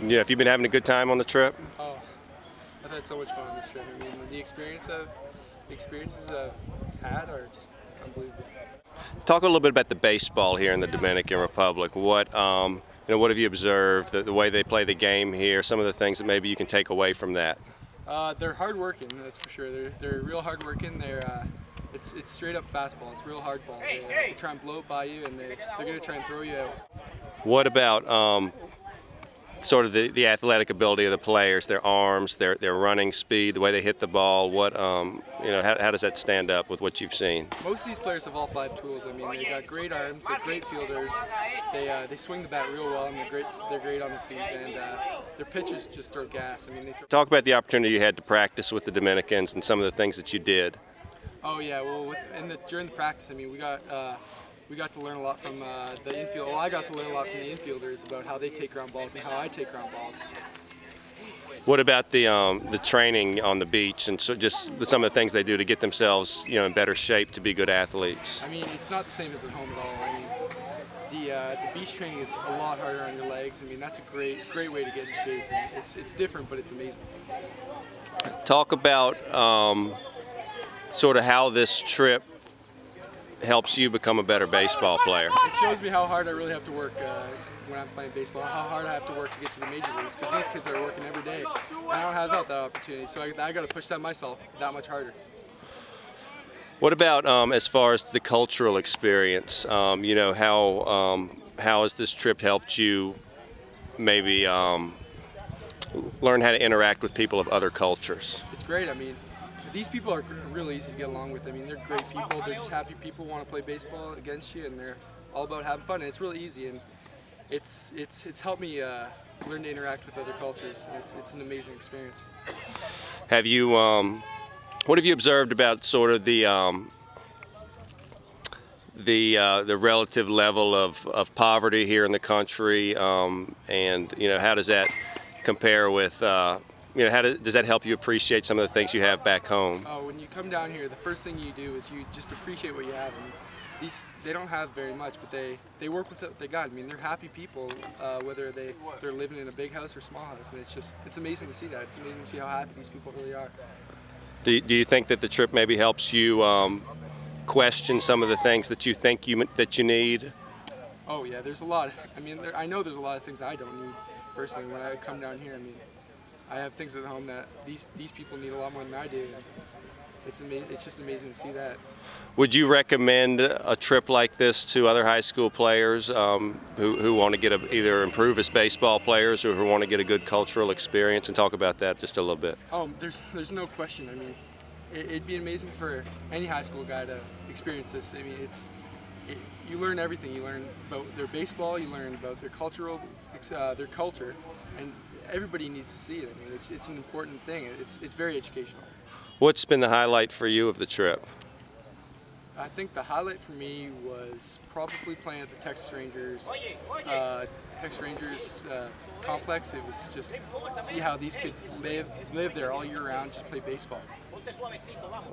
Yeah, have you been having a good time on the trip? Oh, I've had so much fun on this trip. I mean, the experiences I've had are just unbelievable. Talk a little bit about the baseball here in the Dominican Republic. What have you observed? The way they play the game here. Some of the things that maybe you can take away from that. They're hard working, that's for sure. They're real hard working. It's straight up fastball. It's real hard ball. They try and blow it by you, and they're gonna try and throw you out. What about sort of the athletic ability of the players, their arms, their running speed, the way they hit the ball? How does that stand up with what you've seen? Most of these players have all five tools. I mean, they got great arms. They're great fielders. They swing the bat real well, and they're great on the feet. And their pitchers just throw gas. I mean, Talk about the opportunity you had to practice with the Dominicans and some of the things that you did. Oh yeah, well, during the practice, I mean, we got to learn a lot from the infield. Well, I got to learn a lot from the infielders about how they take ground balls and how I take ground balls. What about the training on the beach and some of the things they do to get themselves in better shape to be good athletes? I mean, it's not the same as at home at all. I mean, the beach training is a lot harder on your legs. I mean, that's a great way to get in shape. It's different, but it's amazing. Talk about sort of how this trip helps you become a better baseball player. It shows me how hard I really have to work when I'm playing baseball, how hard I have to work to get to the major leagues, because these kids are working every day. I don't have that opportunity, so I got to push that myself that much harder. What about as far as the cultural experience? How has this trip helped you maybe learn how to interact with people of other cultures? It's great. I mean, these people are really easy to get along with. I mean, they're great people. They're just happy people, want to play baseball against you, and they're all about having fun. And it's really easy, and it's helped me learn to interact with other cultures. And it's an amazing experience. Have you what have you observed about sort of the relative level of poverty here in the country, and how does that compare with does that help you appreciate some of the things you have back home? Oh, when you come down here, the first thing you do is you just appreciate what you have. And they don't have very much, but they work with what they got. I mean, they're happy people, whether they're living in a big house or small house, and it's amazing to see that. It's amazing to see how happy these people really are. Do you think that the trip maybe helps you question some of the things that you think that you need? Oh yeah, there's a lot. I mean, I know there's a lot of things I don't need personally when I come down here. I mean, I have things at home that these people need a lot more than I do. And it's amazing. It's just amazing to see that. Would you recommend a trip like this to other high school players who want to get either improve as baseball players or who want to get a good cultural experience? And talk about that just a little bit. Oh, there's no question. I mean, it'd be amazing for any high school guy to experience this. I mean, you learn everything. You learn about their baseball. You learn about their culture, and everybody needs to see it. I mean, it's an important thing. It's very educational. What's been the highlight for you of the trip? I think the highlight for me was probably playing at the Texas Rangers complex. It was just see how these kids live there all year round, just play baseball.